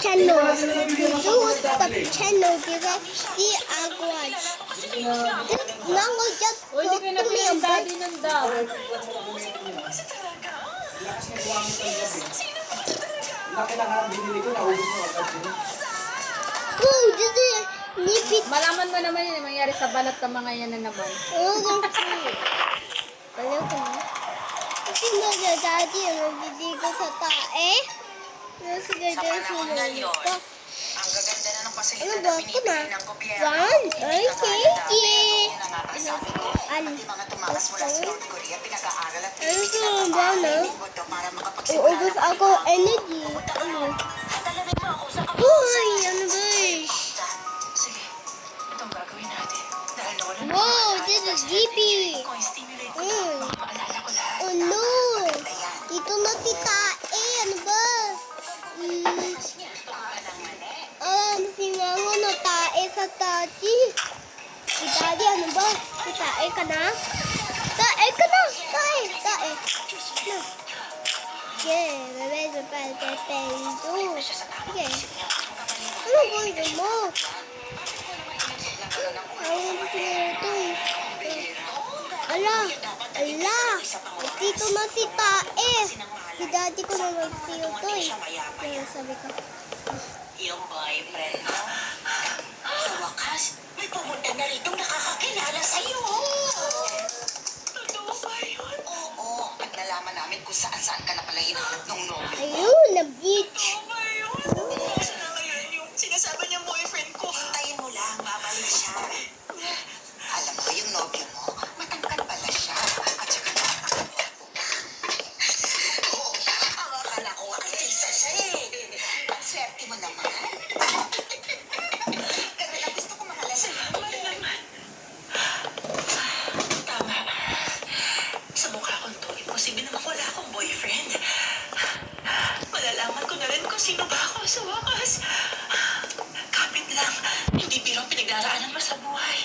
channel. Do stop channel because the agwaj. Nango just Uy, talk di to ka me nabili ng about daddy ng daw. oh, this is nipit. Malaman mo naman yun, mangyari sa balat ng mga yan na naman. Oh, alam ko na. Kasi na daddy ang nagdidigo sa tae. Nasa ganda sinulog ko. Ang gaganda na ng Ano pasilidad ba na ako na? binibigay ng gobyerno. One, ay, thank you. Yun ang nga sabi ko. Ano? Pati mga tumakas mula sa North Korea, pinag-aaral at Ano pinipigil sa ang ba na? lingkod daw para makapagsimula Uubos ng ako pagbabago. energy. Ano? Tatalamin mo ako sa Uy, ano ba eh? Sige, itong gagawin natin. Dahil nawala na Wow, lahat this ng is sinabi deepy. ko, i-stimulate ko Mm. na maalala ko lahat. Oh no! Maganda yan. Dito na si Tae. Ano ba? Sinango na Tae sa Taji. Si Daddy, ano ba? Si Tae ka na? Tae ka na! Tae! Tae! No. Yeah, bebe, bebe, bebe, sige. Ano gawin mo? Ayaw mo ito eh. Ala! Ala! Dito na si Tae. Si Daddy ko na magsiyo to eh. Kaya sabi ko. Yung boyfriend mo. Sa wakas, may pumunta na rito nakakakilala sa'yo. Totoo ba yun? Oo. At nalaman namin kung saan-saan ka na pala hinahanap nung nobyo. Ayun, na beach. Totoo ba yun? Siya na ngayon yung sinasabi niyang boyfriend ko. Hintayin mo lang, babalik siya. Alam mo, yung nobyo mo, matangkad pala siya. At saka napakagwapo pa. Oo, ang akala ko artista siya eh. Ang swerte mo naman. Ganun ang gusto ko mahalala sa'yo. Tama. Sa mukha kong to, imposible naman wala akong boyfriend. Malalaman ko na rin kung sino ba ako sa wakas. Kapit lang, hindi biro pinagdaraanan mo sa buhay.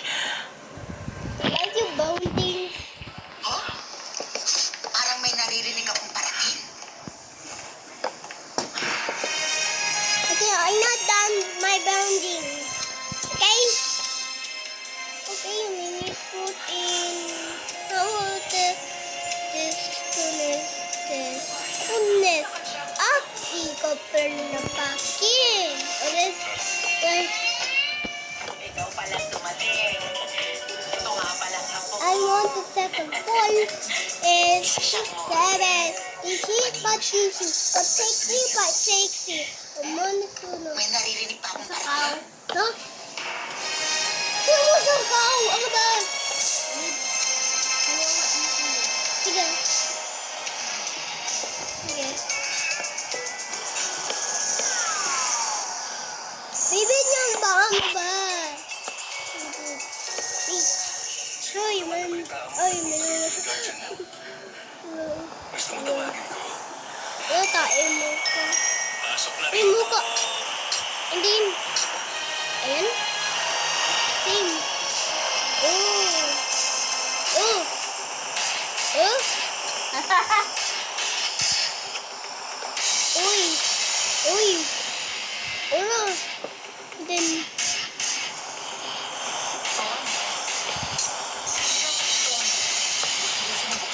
Like yung bounding. Huh? Parang may naririnig akong parating. Okay, I'm not done my bounding. Okay? Okay, we need to put in how this fullness up i-cover na pakin. Ulit, wait. Ikaw palang dumating. Ito nga palang ako. I want to second fall is 7. Isip but easy, but sexy. Umunusunod. May naririnig pa akong Sakaw. parating. No? Sino mo sakaw? Ano ba? Sige. Sige. Baby niyan ba? Ano ba? Ay, man. Ay, man. Gusto mo tawagin ko? Tae mo ka. Pasok na Ay, muka. Hindi. Ayan. Same. Oh. Oh. Oh. Uy. Uy. Ora. Then.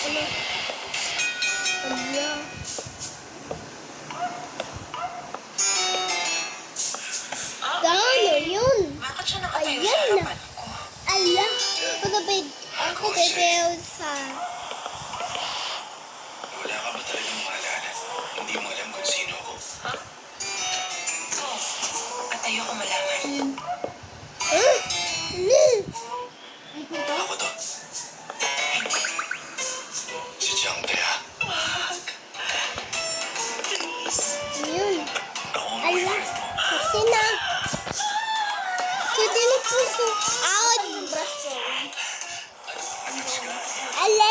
Ano? Ala. Gano yun? Bakit siya nakatayo Ayan sa na. harapan ko? Ala. Ako bebe sa... Wala ka ba talagang maalala? Hindi mo alam kung sino ako. Oo. At ayoko malaman. Huh? Ako to. Si Jiang Tea. Wag. Please. Yun. Ako ang Ala. boyfriend mo. Kasi na. Kasi na puso. Out. Alis ka. Ala.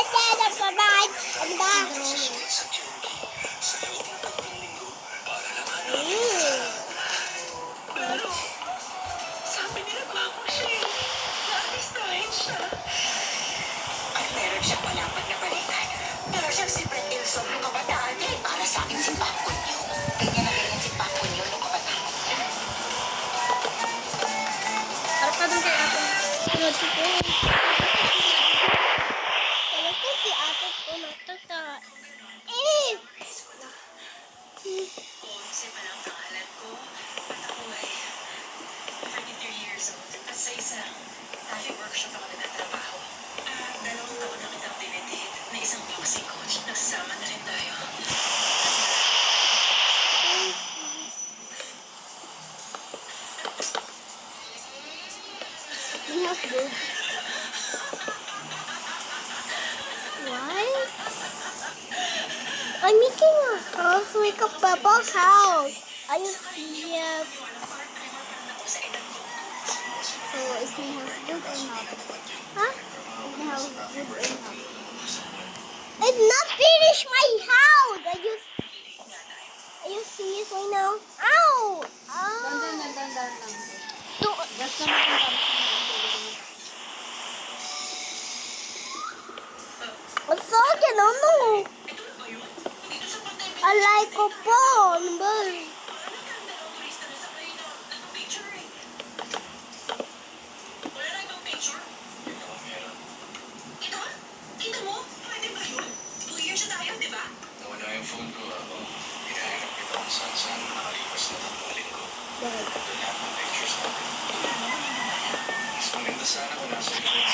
Ate ko. Alam ko si ate ko natata. Eh! Kasi palang pangalan ko, at ako ay 33 years old. At sa isang traffic workshop ako nagtatrabaho. At 2 taon na kitang dinedate na isang boxing coach. Nagsasama na rin tayo. Good. What? I'm making a house like a bubble house. I just yes. So is my house good or not? Huh? Is my house good or not? It's not finished my house. I just see it right now. Ow! Dandan lang. Do- Basta natin What's akin? Ano? Alay ko po. Ano ba? Wala na ibang picture? Ito? Kita mo? Pwede ba yun? 2 years na tayo, di ba? Nawala yung phone ko. Hinahanap kita kung saan nakalipas na 3 linggo. Bakit? Doon lahat ng pictures natin. Mas maganda sana kung nasa iyo.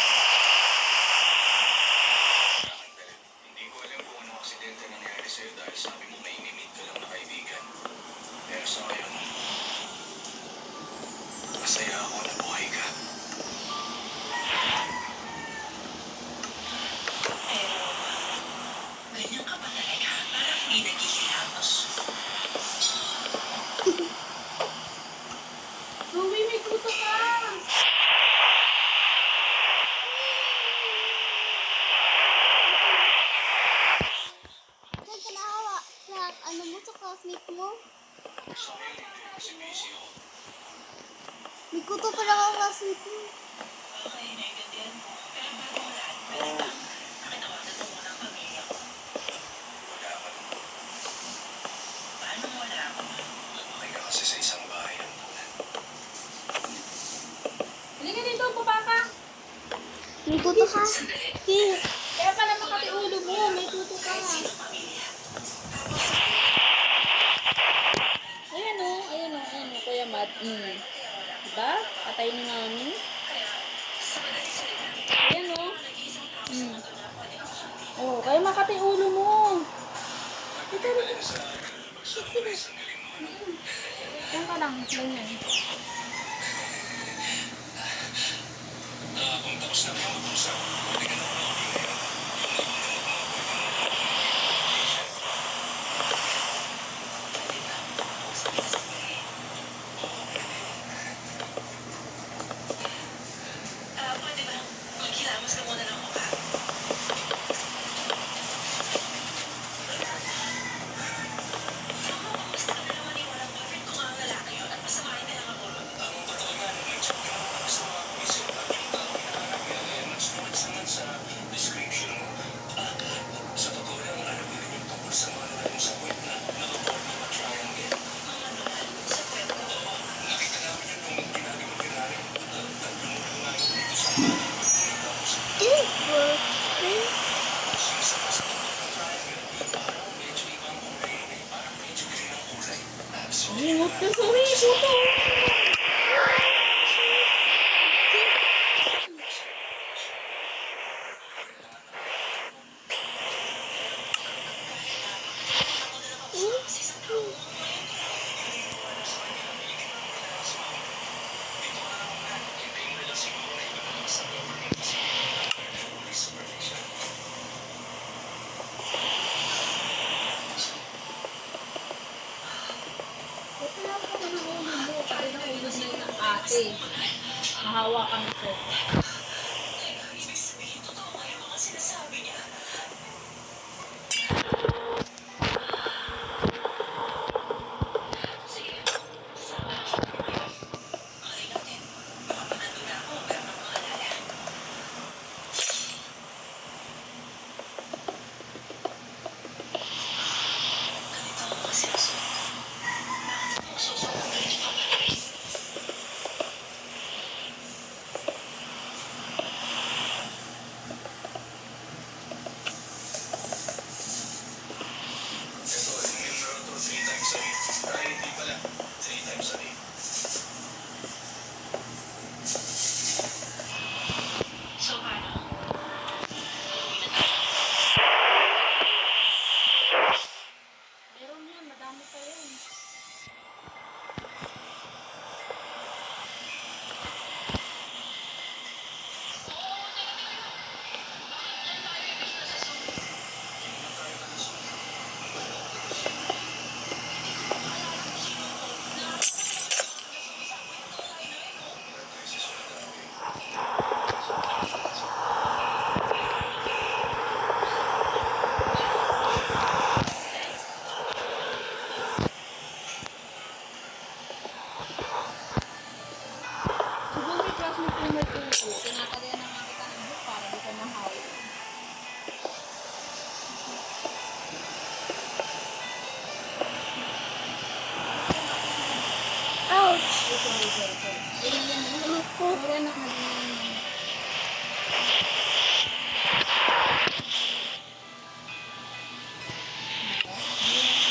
Hindi ko alam kung anong aksidente nangyari sa'yo dahil sabi mo may inimit ka lang na kaibigan. Pero sa ngayon, masaya ako na buhay ka. Pero, ganyan ka ba talaga? Parang hindi naghihilamos. Zoe, may kuto ka! Saan ka nakawa? Sa ano mo? Sa classmate mo? Sa ngayon, hindi kasi busy ako. May kuto pa lang ang classmate mo. Okay, naiintindihan ko. Pero bago ang lahat, pwede ba? Nakitawagan mo muna ang pamilya ko. Wala ka naman. Paano wala ako? Lumaki ka kasi sa isang bahay ang bulan. Halika dito, baba ka! May kuto ka? Sandali. Here. Kaya pala makati ulo mo, may kuto ka. Kahit sino pamilya. Ayan o, Kuya Matt. Diba? Patay ni Mami. Ayan o. Oh, kaya makati ulo mo. Dito. Diyan ka lang, ganyan. Kung tapos na kayo mag-usap, pwede ka na ulit ngayon. Pwede ba? Maghilamos ka muna ng mukha. Basta ka na naman walang boyfriend ko nga ang lalaki yun at masamahin na lang ako. Ang totoo nga, nag-check ka naman sa mga visit at yung tao hinahanap niya mas naman sa description mo. Sa totoo lang, alam niyo yung tungkol sa mga nalang sa kwet na nakaport na triangle. Mga naman, sa kwento. Nakita namin yun nung ginagawa mo ginagawa. Tatlo mo lang nga yun dito sa mga tapos This book. sa tungkol ng triangle, parang medyo ibang kulay yun eh. Parang medyo green ang kulay. Absolutely. Ingot ka, Zoe, kuto. Ito lang ako ng ulo mo. Pati ng ulo ng ate. Mahawa kang ko. Ibig sabihin, totoo nga yung mga sinasabi niya. Sige. Malay natin. Baka pagkando na ako, meron akong maalala. Ganito ang mga sinusunod. Susunod na rin ito. Siguro may classmate ko may tuto. Tinatalian na nga kita ng book para di ka mahawa. Ouch! Alien na. Puro na naging.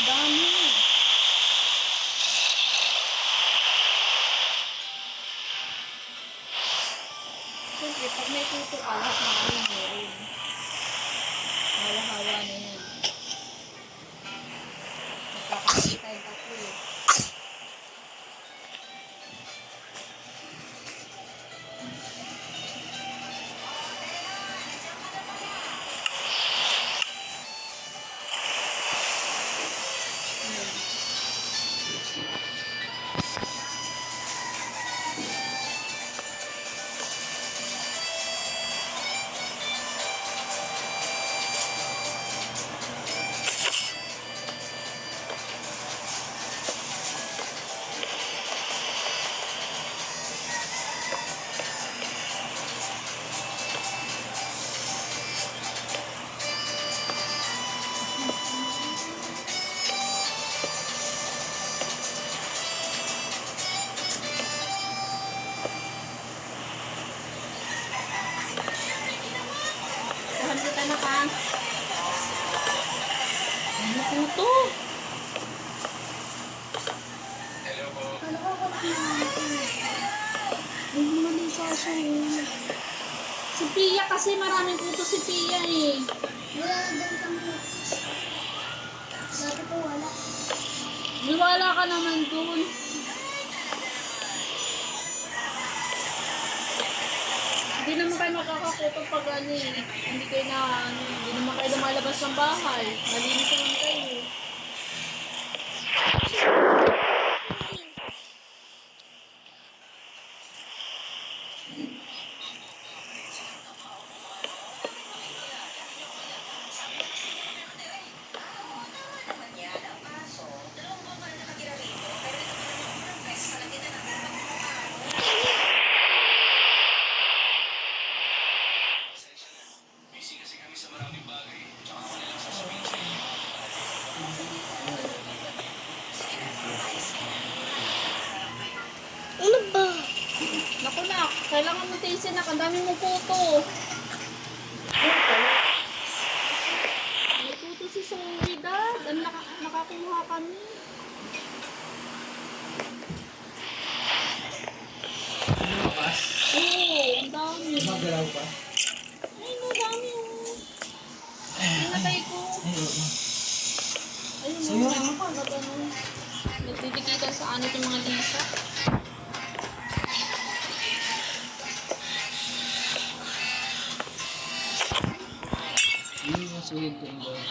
Dami. Siyempre, pag may tuto ka, lahat ng ano meron. Hawa-hawa na yan. Magkakasali tayo tatlo eh. Tahan kita na ka. Ano tuto? Hello po. Ay, mali kaso. Si Pia kasi maraming tuto si Pia eh. Wala na dyan kami. Dati po wala. Niwala ka naman dun. Hindi naman kayo makakakuto pag ano eh. Hindi kayo na ano, hindi naman kayo lumalabas ng bahay. Malinis naman kayo. Busy kasi kami sa maraming bagay. Tsaka ako na lang sasabihin sa inyo. Ano ba? Naku na, kailangan mo tiisin na. Ang dami mong puto. May puto si Zoe, Dad. Ang nakakuha kami. Oo, ang dami. Magalaw pa? Ay, no, dami oh. Pinatay ko. Ayun, So, no, yun. ganun. Nagdidikitan sa anit yung mga lisa. Yun yung sulit ko yung gawin.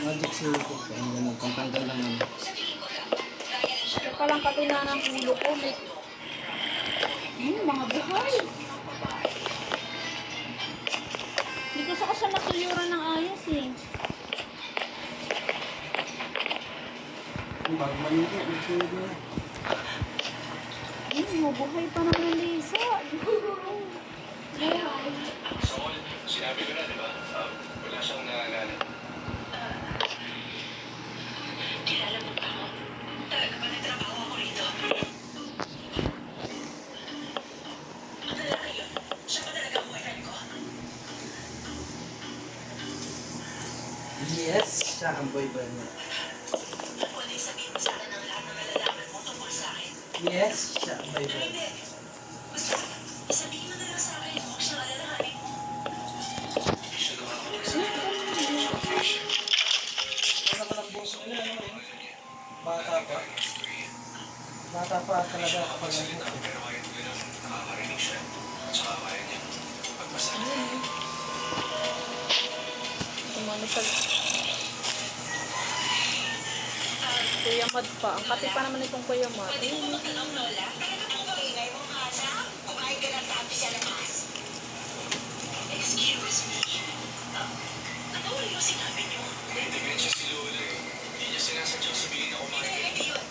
Magic sulit ko yung gano'n. Pangtanggal lang ano. Ito palang katina ng ulo ko. Mga buhay. Hindi ko sa kasya matuyuran ng ayos eh. Yung bago manito, nagsulit mo na. Mabuhay pa naman Lisa. Buhay. So, sinabi ko na, di ba? Wala siyang naalala. Kilala mo ba ako? Talaga ba nagtrabaho ako rito? Talaga yun? Siya ba talaga ang boyfriend ko? Yes, siya ang boyfriend niya. Pwede sabihin mo sa akin ang lahat ng nalalaman mo tungkol sa akin? Yes, siya ang boyfriend. Hindi. Basta, isabihin mo na lang sa akin. Huwag siyang alalahanin mo. Siya naman ako kasi. Wala ka ng boso nila, ano eh. Bata pa. Bata pa talaga kapag ano. Pero kahit gano'n, nakakarinig siya. At saka kaya niya. Pagpasahin. Tumano sa... Kuya Mad pa. Ang kati pa naman itong Kuya Mad. Pwede mo matanong, Lola? Talaga po ba ingay mo nga sa? Kumain ka ng tabi sa labas. Excuse me. Ano ulit yung sinabi niyo? May dementia si Lola eh. Hindi niya sinasadyang sabihin na kumain. Hindi yun.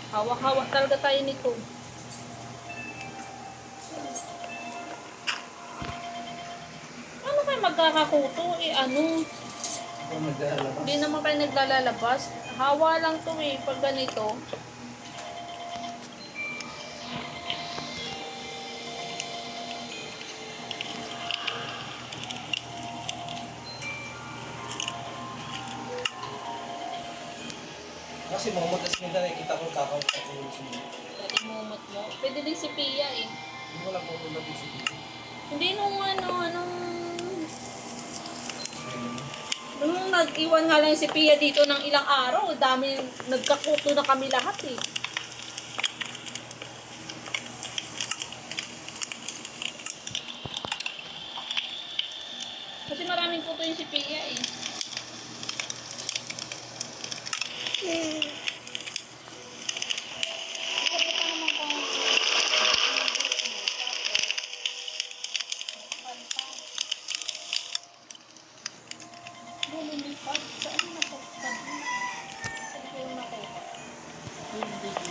Hawak-hawak talaga tayo nito. Ano kayo magkakakuto? Ano? Kung naglalabas. Hindi naman kayo naglalabas. Hawa lang to pag ganito. Kasi mumutas minsan nakikita ko kakausap ko yung sino. Pwede mumot mo. Pwede din si Pia eh. Hindi ko lang pupunta yung sino. Hindi nung nag-iwan nga lang si Pia dito ng ilang araw, dami nagkakuto na kami lahat eh. Kasi maraming kuto yung si Pia eh. Sabi pa naman kung lumilipad. Saan yung natupad? Saan ko yung natupad? Hindi dito.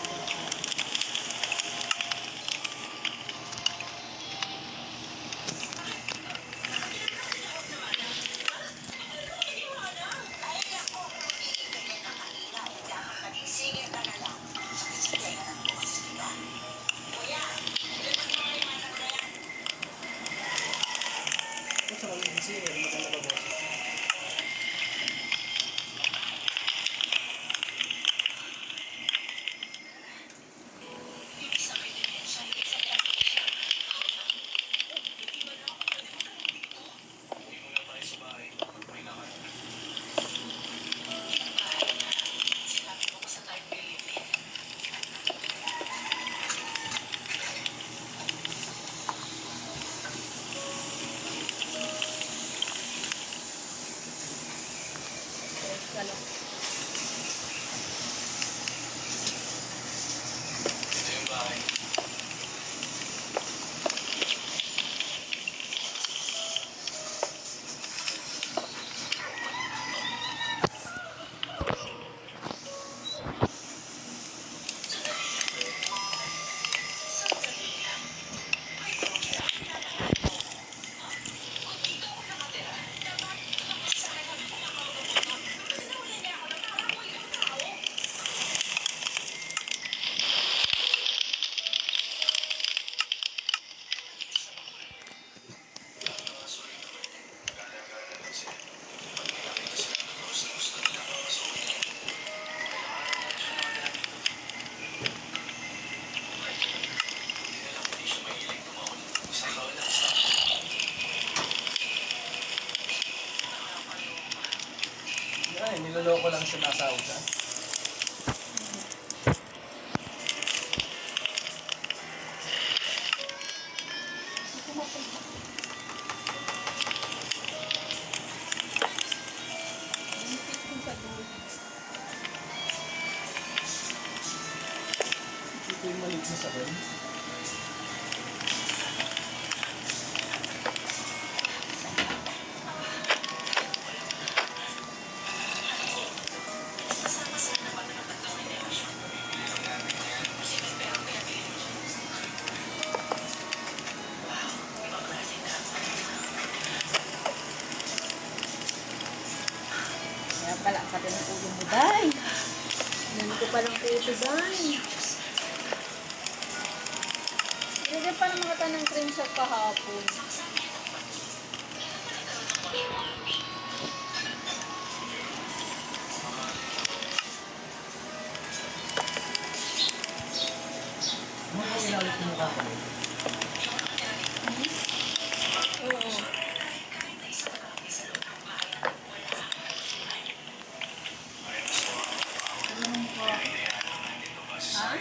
Kung sa mga sino, maganda ba boses? Wala. Ito yung bahay. Ay, niloloko lang siya nasa usa. Ito yung maliit na sabon. Kaya pala, sabi ng ulo mo, Day. Hindi ko palang kuto, Day. Hindi pa naman kita ng cream sa kahapon. Ano ba inalit mo mukha ko? Oo. Ha?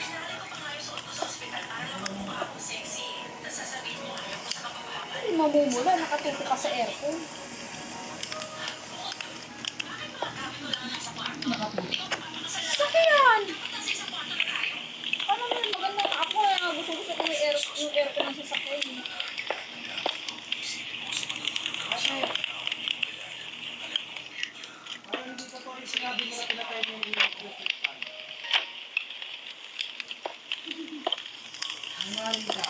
Ay, mamumula. Nakatuto ka sa aircon. Sakyan! Paano mo maganda? Ako gusto ko yung aircon ng sasakyan. Parang hindi ko po sinabi nila pinatay mo yung electric fan. sinungaling ka.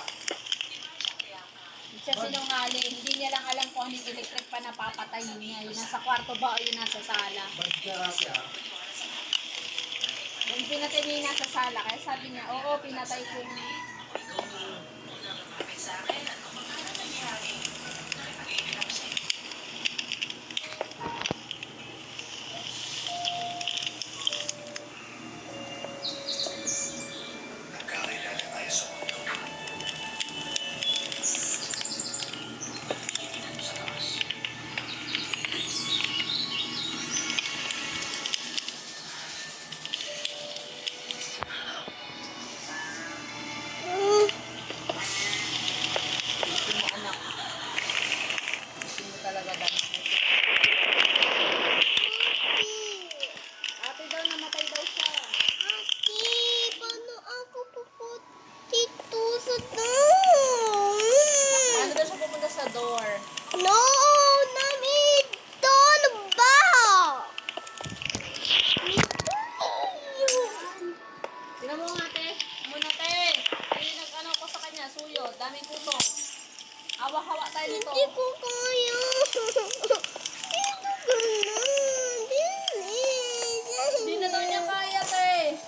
Hindi siya sinungaling. Hindi niya lang alam kung anong electric pa napapatayin niya. Yung nasa kwarto ba o yung nasa sala. Ba't ka siya? Yung pinatay niya yung nasa sala. Kaya sabi niya, oo, pinatay ko na. Nagkakilala tayo sa mundo. Sa labas. Gusto mo anak. Gusto mo talaga dami. Ate daw, namatay daw siya. Ate, paano ako pupunta sa doon? Paano daw siya pupunta sa door? No, namito na ba? Tingnan mo nga, te. Muna, te. Hindi nag-ano ko sa kanya. Suyo. Daming kuto. Hawa-hawa tayo nito. Hindi ko kaya. Hindi na daw niya kaya, te.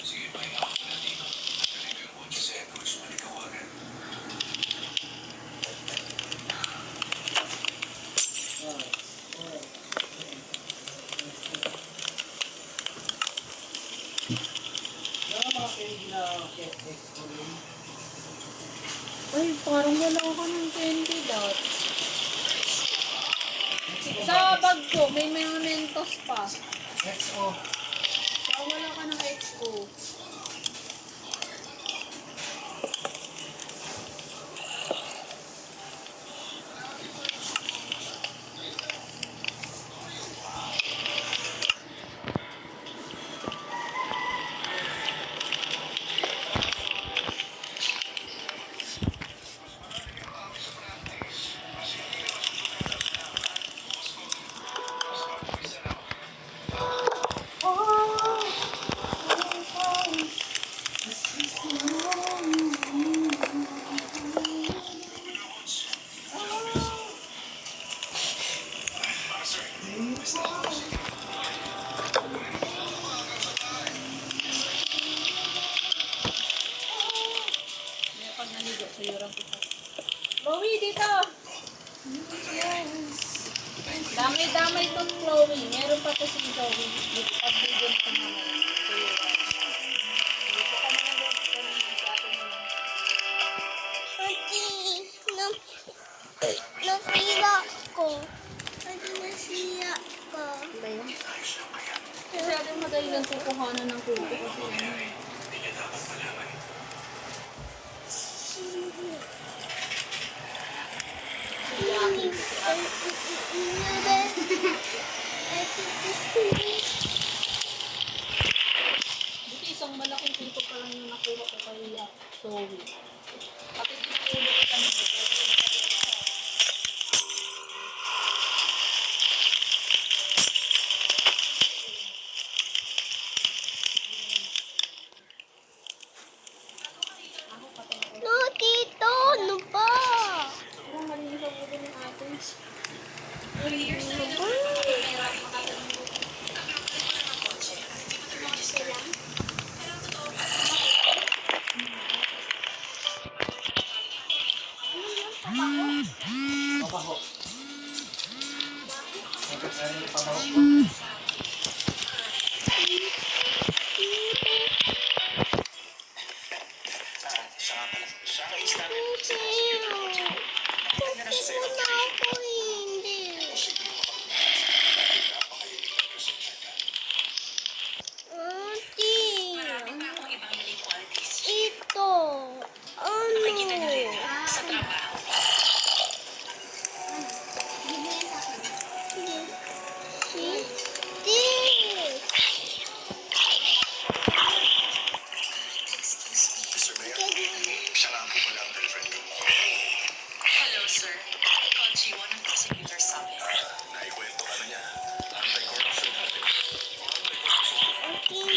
Sige, pahinga ako na dito. Galing ko yung kotse sa Edwards, manikawagan. Ay, parang wala ka ng candy dot. Sa bag ko, may mementos pa. XO. Parang wala ka ng XO. May pag naligo, sayuran ko pa. Chloe, dito! Damay-damay itong Chloe. Meron pa to si Chloe. Pag-video na ito mamaya. Sayuran. Dito ka naman doon. Ganun yung sa atin naman. Ate, nasira ko. Ate, nasira ko. Ba yun? Kasi ating madali lang kukuhanan ng kuko kasi ano. Hindi niya dapat malaman. Dito isang malaking kuko pa lang yung nakuha ko kay Zoe. Pati tinulog ko kami. Ako patay ko. No, tito, ano ba? Parang malinis ang ulo ng ate. Pabaho. Sabi sa'yo yung pabaho ko. Saka pala, siya ang instable ng Okay. prosecutor ko. Nakita niya na siya sa Wala evacuation. ako hindi. Sige, napakahimik ng presensya niya. Ate. Marami pa akong ibang unique qualities. Ito. Ano? Makikita niyo rin sa trabaho. This. Mr. Mayor, siya nga po pala ang girlfriend ko. Hello, sir. Called G1 ng prosecutor's office. Naikwento ka na niya. Anti-corruption natin. Okay.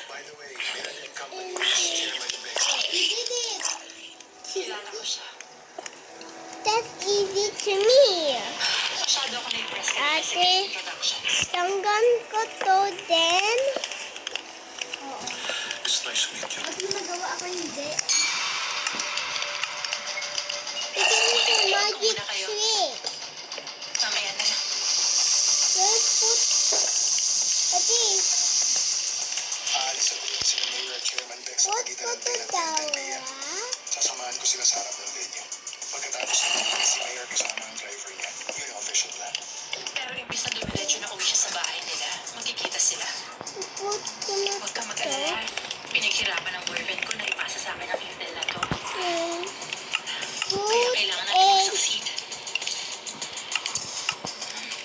By the way, Millennium Company is chairman of You did it. Kilala ko siya. That's easy to me. Masyado ako na-impress kay Ate. Executive Productions. Tanggan ko to then. It's nice to meet you. Pag nagawa ako hindi. Ito yung magic trick. Mamaya na lang. Let's put... Ate, Aalis ako sila Mayor at Chairman Bex sa put pagitan ko ng to 10 at daw, 10 p.m. ah. Sasamahan ko sila sa harap ng venue. Pagkatapos na si Mayor kasama ang driver niya, yun ang official plan. Pero imbis na dumiretso na uwi siya sa bahay nila, magkikita sila. Put ko na Huwag kang mag-alala. Pinaghirapan ng boyfriend ko na ipasa sa akin ang intel na to. Hmm. Kaya Put kailangan natin it mag-succeed.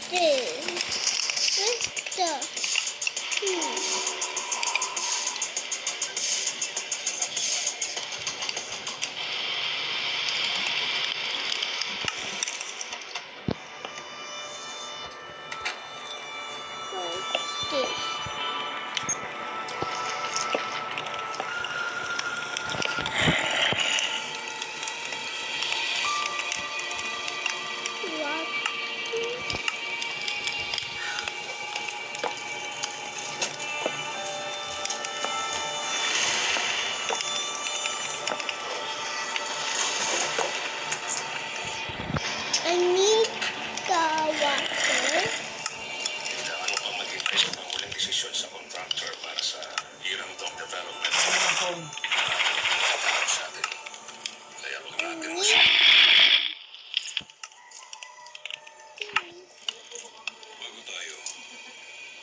this. Ito. This. What? I need the water. Kailangan mo pang mag-impress ng huling desisyon sa contractor para sa Irang Dog Development. Ang phone. Para sa atin. Kaya huwag natin I mas... need Bago tayo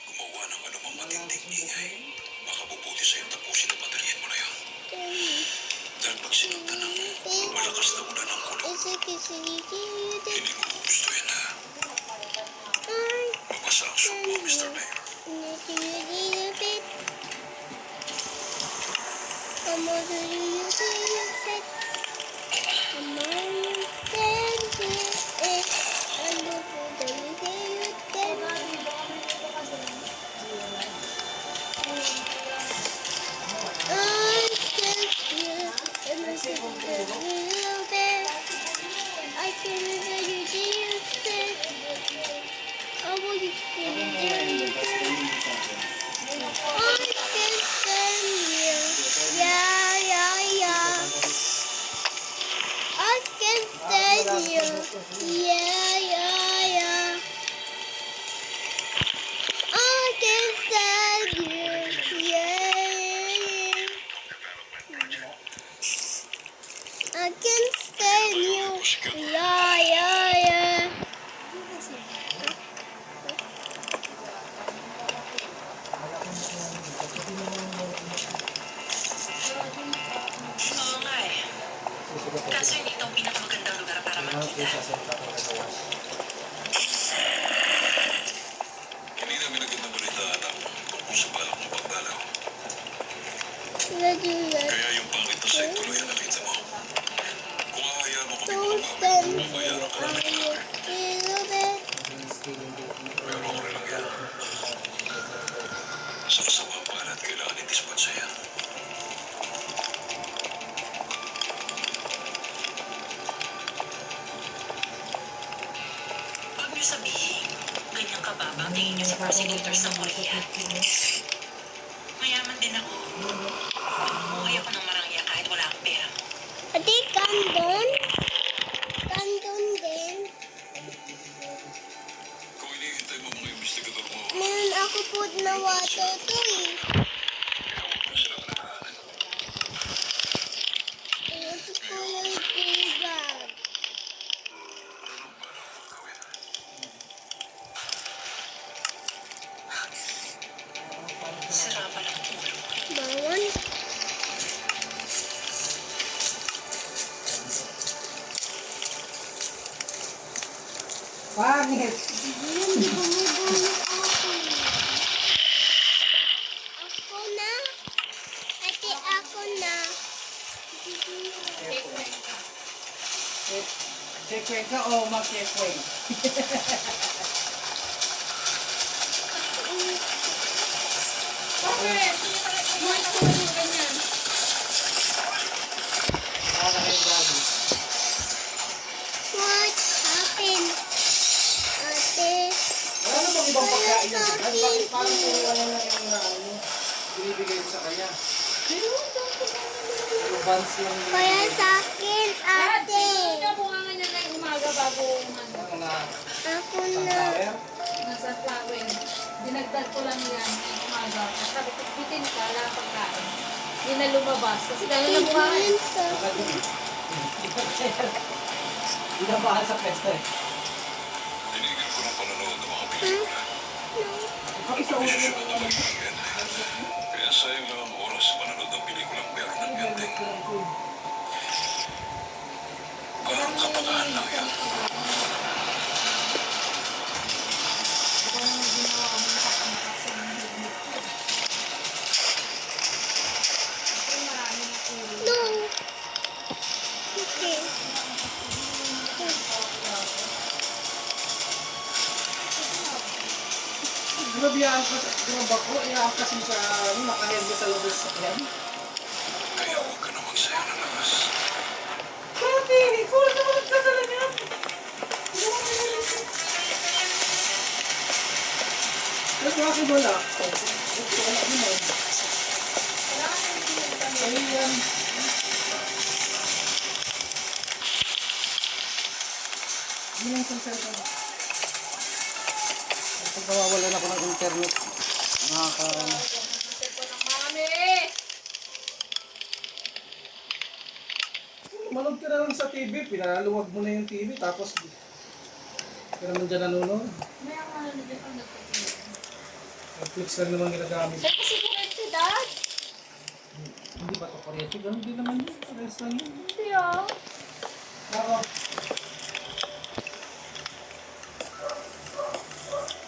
gumawa ng anumang matinding ingay, makabubuti sa'yo tapusin ang bateryan mo na yun. Dahil pag sinundan ng malakas na ulan ng ulo, hindi mo gugustuhin na mabasa ang soup mo, Mr. Mayor. I can really do it. I will I can stand you. Yeah. I can stand you. Yeah. I can stand you. Yeah. I can stand you. Yeah. Oo nga eh. Kaso hindi ito ang pinakamagandang lugar para magkita. Hindi namin agad na balitaan ang tungkol sa balak ng pagdalaw. Kaya yung pangit na sa'yo tuloy ang nakita mo. Kung ahayaan mo kami Toasted. mabayaran ka namin ng laki. Pero okay lang yan. Sa kasamang palad, kailangan i-dispatch yan. Huwag niyo sabihin, ganyang kababa ang tingin niyo sa prosecutors ng Korea. Mayaman din ako. Bumuhay ako ng marangya kahit wala akong pera. Ate, kandon? Kandon din. Kung hinihintay mo mga investigador mo, Meron ako po na water to eh. kaya huwag mo silang alagaan. Pangit. Hindi bumubulong ako. Ako na. Ate, ako na. Chekweng ka o magkekweng? Bakit? Kumain ako ng ganyan. Para kayo bago. What happened? Ate, Wala na bang ibang pagkain niya? Bakit parang puro ano lang yung ano, binibigay mo sa kanya? Yung buns lang yung kaya sa akin, ate. Pinabuhangan niya na yung umaga bago umano. ano na Ako na. sunflower. Nasa flower. Dinagdag ko lang yan ngayong umaga. Sabi ko, bitin ka, wala kang pagkain. Hindi na lumabas. Kasi gano'n lang buhangan. Tignan sa... Baka di. Hindi na mahal sa pesta eh. Tinigil ko ng panonood ng mga pelikula. Pakisa ulo Desisyon mo na naman. maging ang end. Kaya sayang lang ang oras sa manonood ng pelikulang meron ng ending. Parang kapakahan lang yan. Ito na yung ginawa ko ng kasi marami na ulo. No. Okay. Grabe yan grabe ako, iaakas mo sa ano, nakahead mo sa lobel sa yan. Kaya huwag ka na magsaya ng lakas. Kati, kulit naman ang kasala niya. Mas bakit wala? Wala naman. Ano yan? Yun ang isang cellphone. Pag nawawalan ako ng internet, nakaka... Manood ka na lang sa TV, pinaluwag mo na yung TV, tapos ka naman dyan nanonood. Netflix lang naman ginagamit. Kasi kurente, Dad. Hindi ba ito kuryente? Ganun din naman yun. Parehas lang yun. Hindi ah. Ako,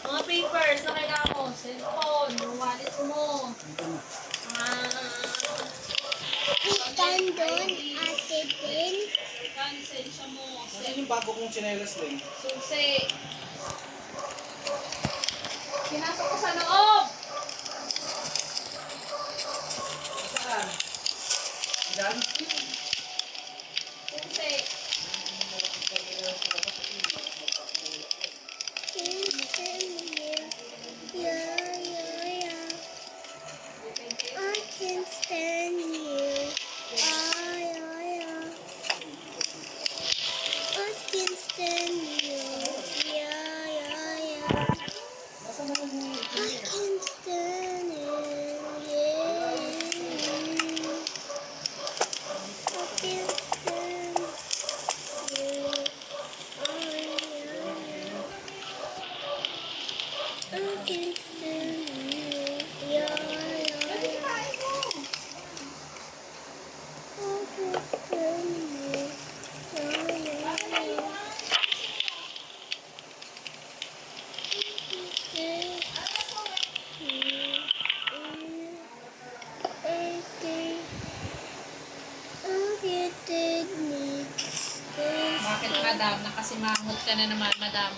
Mga papers na kailangan mo. Cellphone, yung wallet mo. dito na. Ikan doon, ate din. Lisensya mo. Nasaan yung bago kong tsinelas din? Susi. Pinasok ko sa loob. Saan? Diyan? Susi. Yeah, yeah, yeah. I can stand you. Ah, yeah, yeah. I can stand you. Yeah, yeah, yeah. Nasaan naman yung... I can stand you. Yeah. I can stand you. Oh, yeah, yeah. I can stand you. Yeah, yeah, yeah. I can stand you. Yeah, yeah, yeah. Bakit madam? Nakasimangot ka na naman, madam.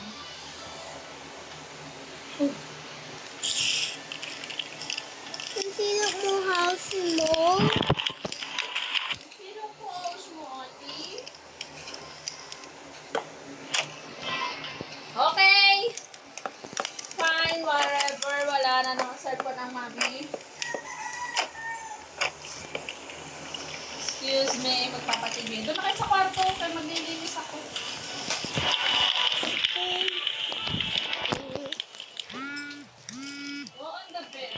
Sino mo house mo? Sino po mo, ate? Okay. Fine, whatever. Wala na ng cellphone ang mami. Excuse me, magpapatibig. Doon na kayo sa kwarto, kaya maglilinis ako. Go on the bed.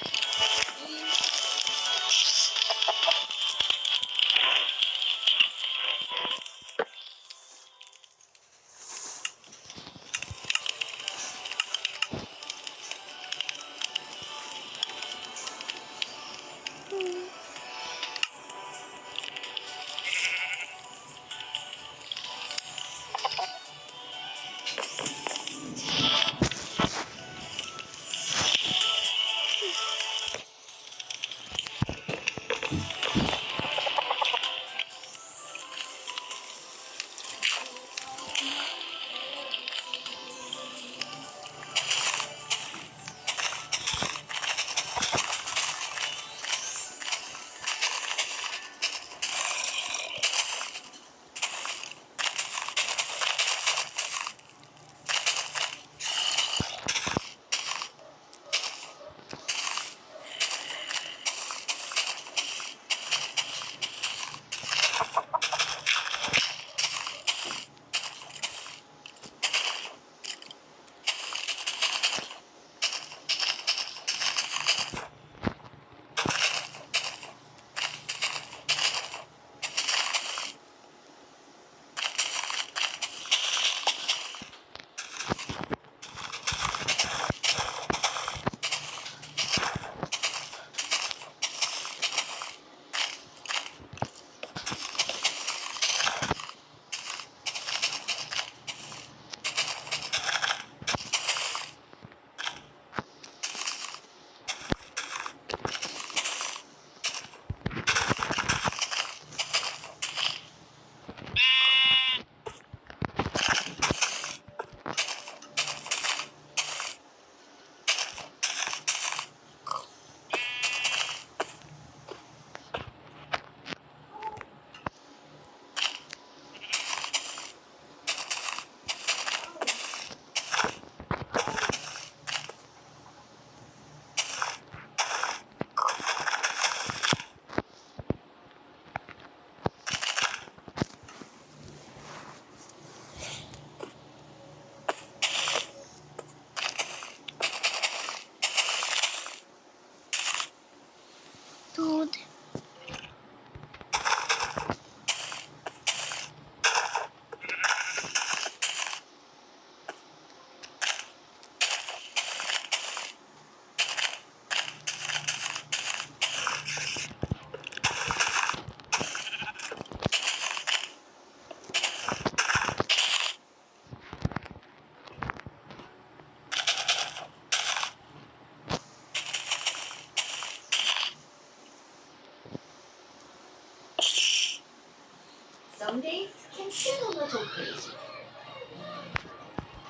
Some days can get a little crazy.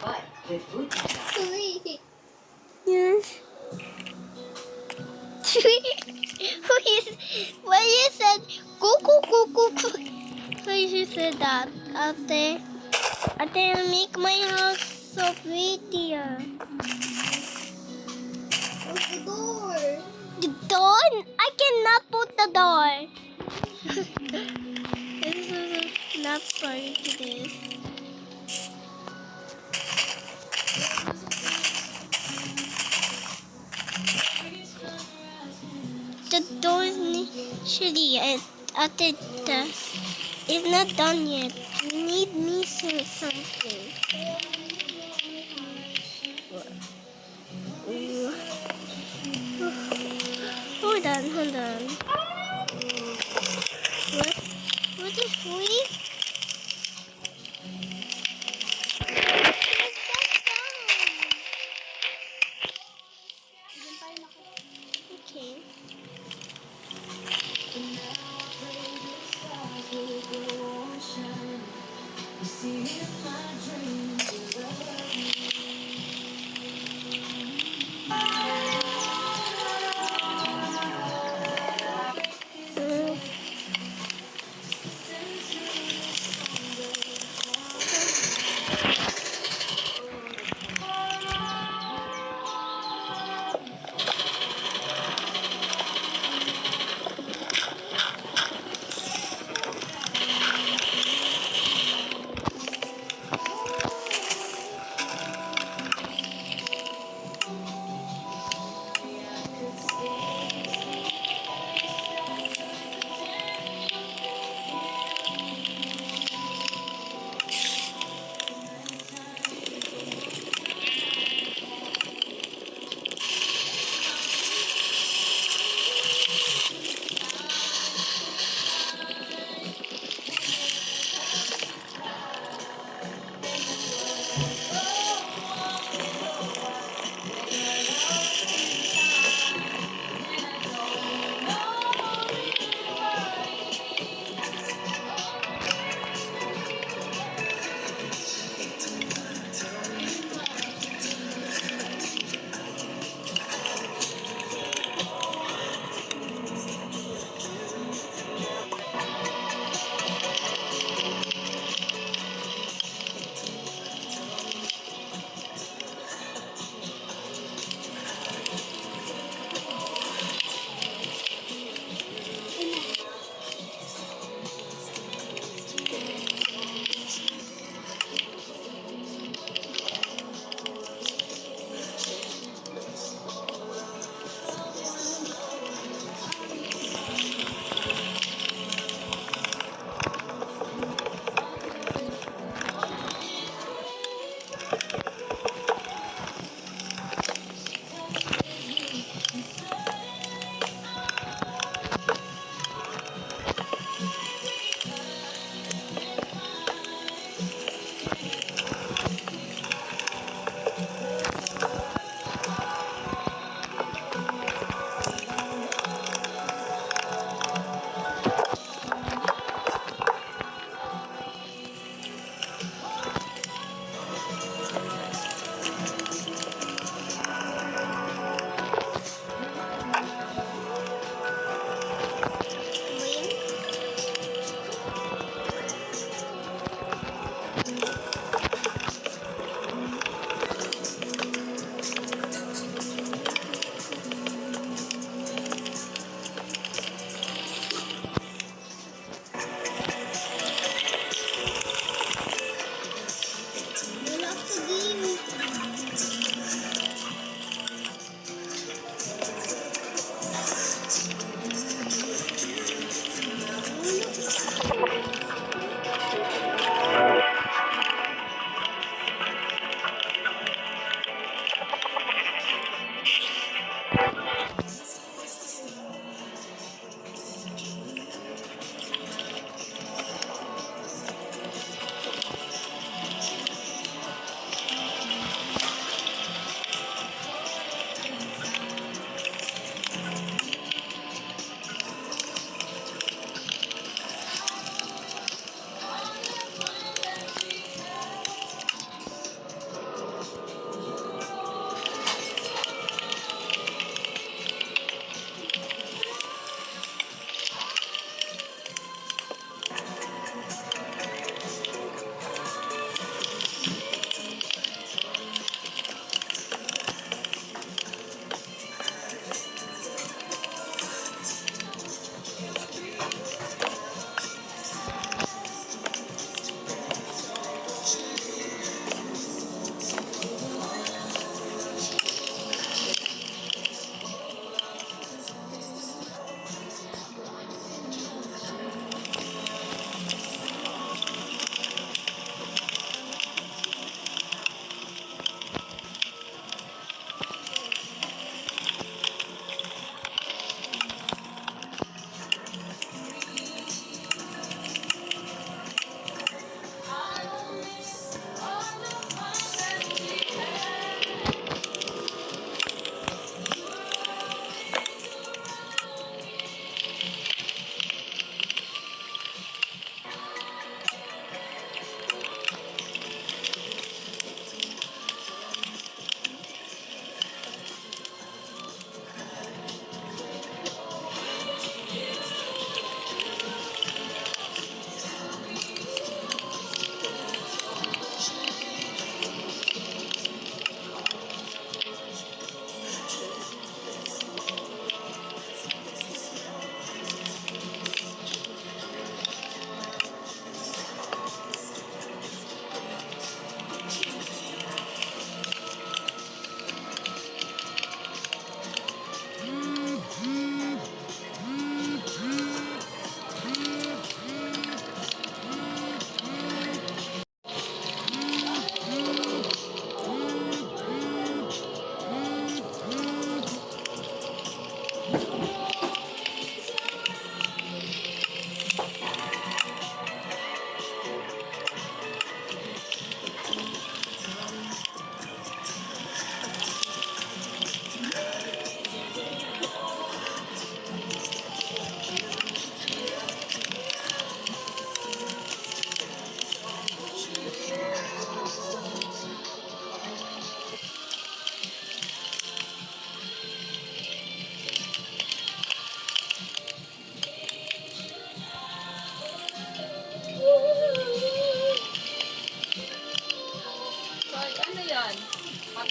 But with food panda, Yes. When you said go go go go go, when you said that after make my house so prettier. What's the door? The door? I cannot put the door. This is not part to this. The door is actually after the it's not done yet. You need me to something. Hold on, hold on. What is we? Okay.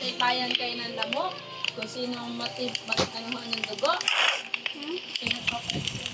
mataypayan kayo ng lamok. Kung sino ang matanuhan ng dugo. Pinag-focus.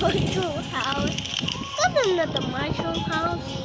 Mushroom house. That's not the mushroom house.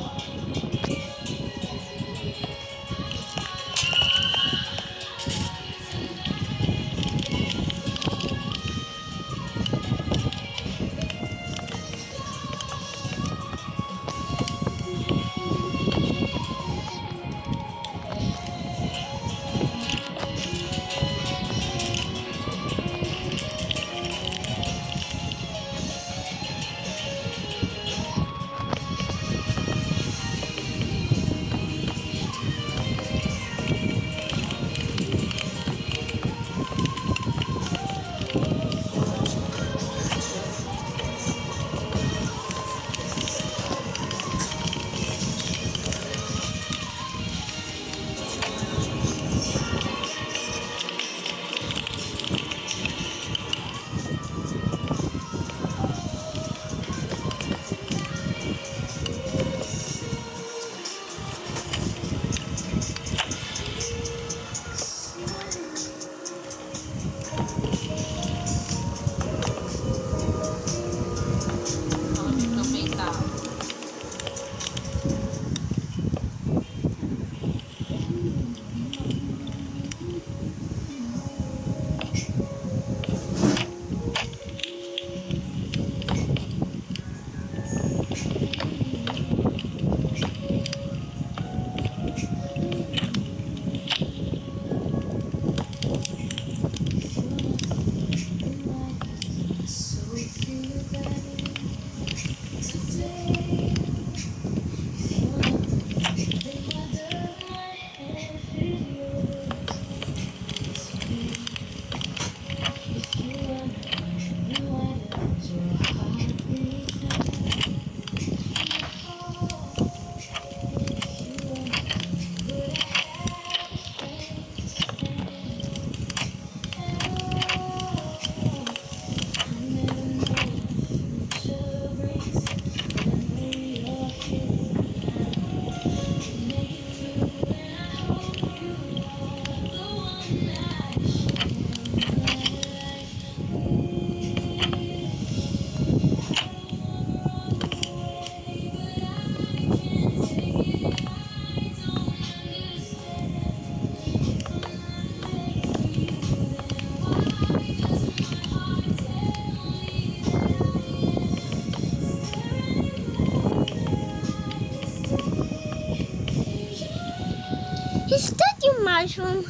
mushroom.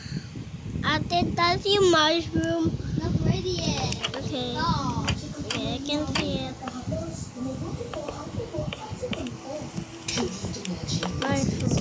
Ate, that's yung mushroom. Not ready yet. Okay. No. Okay, I can see it. Mushroom.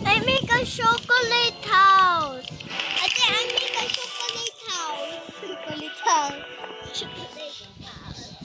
I make a chocolate house. Ate, I make a chocolate house. Chocolate house. Chocolate house.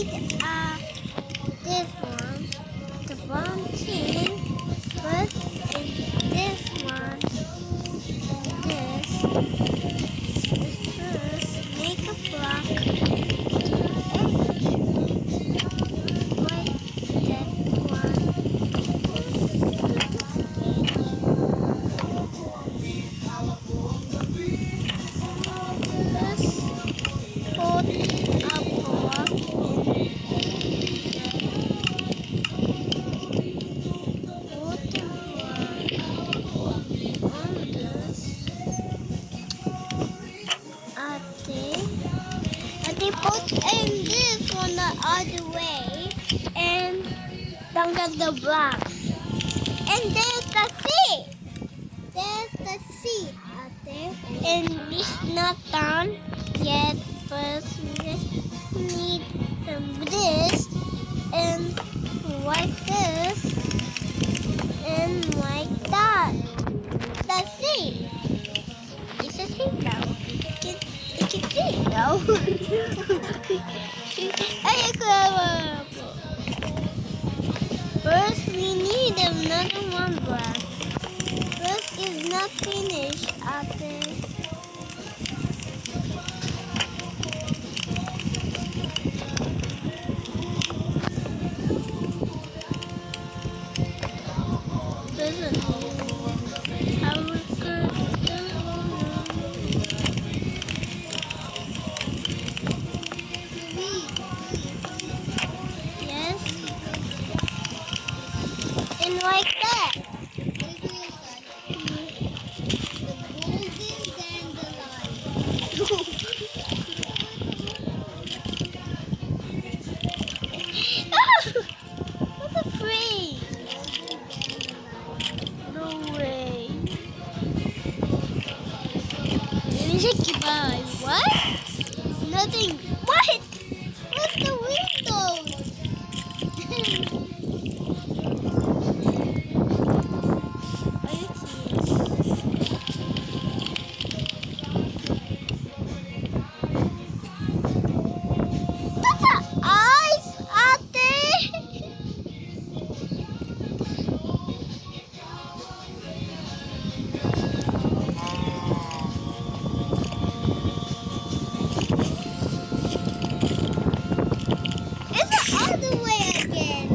need this one, the brown tin, but this one, this. First, make a block. Like that one. Let's put a block they put in this one the other way and down the blocks. And there's the seat. There's the seat out there. And it's not done yet. First we need some this and like this and like that. The seat. It's a seat now. You can see it now. Ay, clever. First, we need another one black. First is not finished after. Yes. And like that. What a freak! No way. Goodbye. What? Nothing. What? What's the windows? Are you serious? That's the eyes out there. It's the other way again.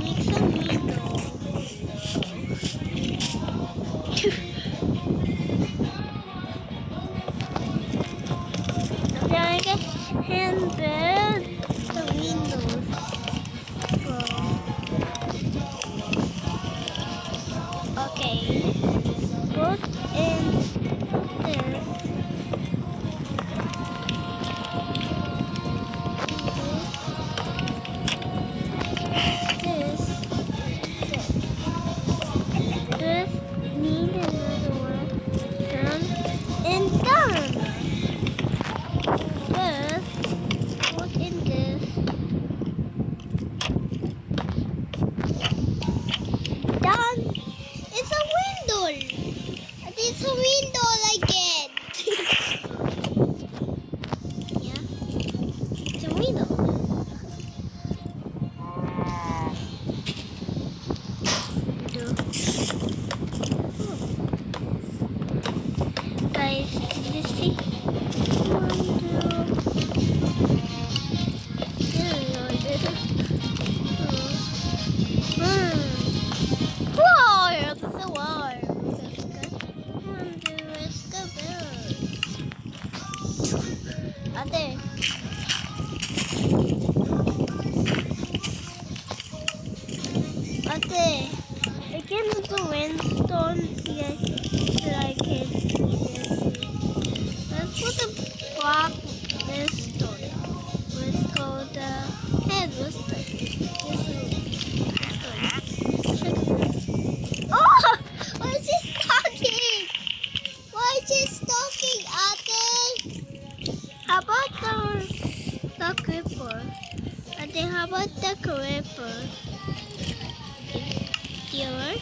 Make some windows. Like a handbell, the windows. Okay. Put in this. This need another one. Done and done. First, put in this. Done. It's a window. It's a window again. Yeah. It's a window. Guys, you see? Wow, it's so warm. Ate. Ate, I can do the windstone like it's let's put the block this stone. Let's go the head this Oh! Why is it talking? Why is it talking, Ate? How about the creeper? Ate, how about the creeper? Here.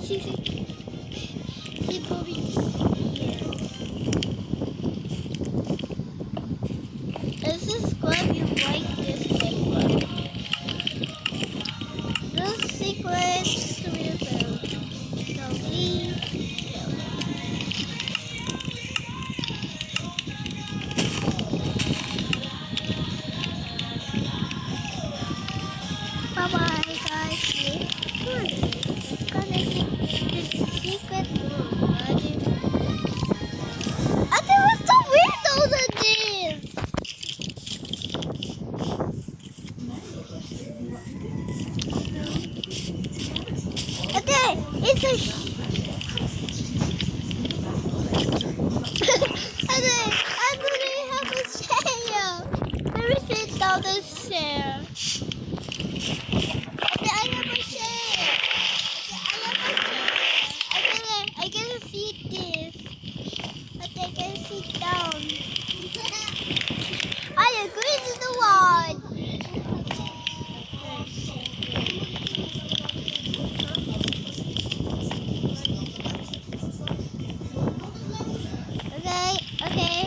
See, Bobby. This is going to be like this paper. The secrets to be found. So we bye-bye, guys. Good. It's gonna be the secret room. I think what's the windows in this? Okay, it's a okay, I really have a chair. Let me sit down the chair. Okay, I have a chair. I can see this. Okay, I can sit down. I agree to the one. Okay, okay.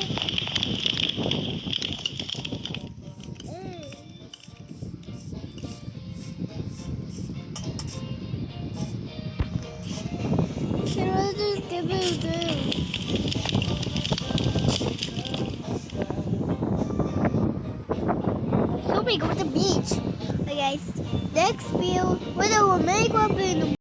So we go to the beach. Okay, guys. Next view, we will make one in the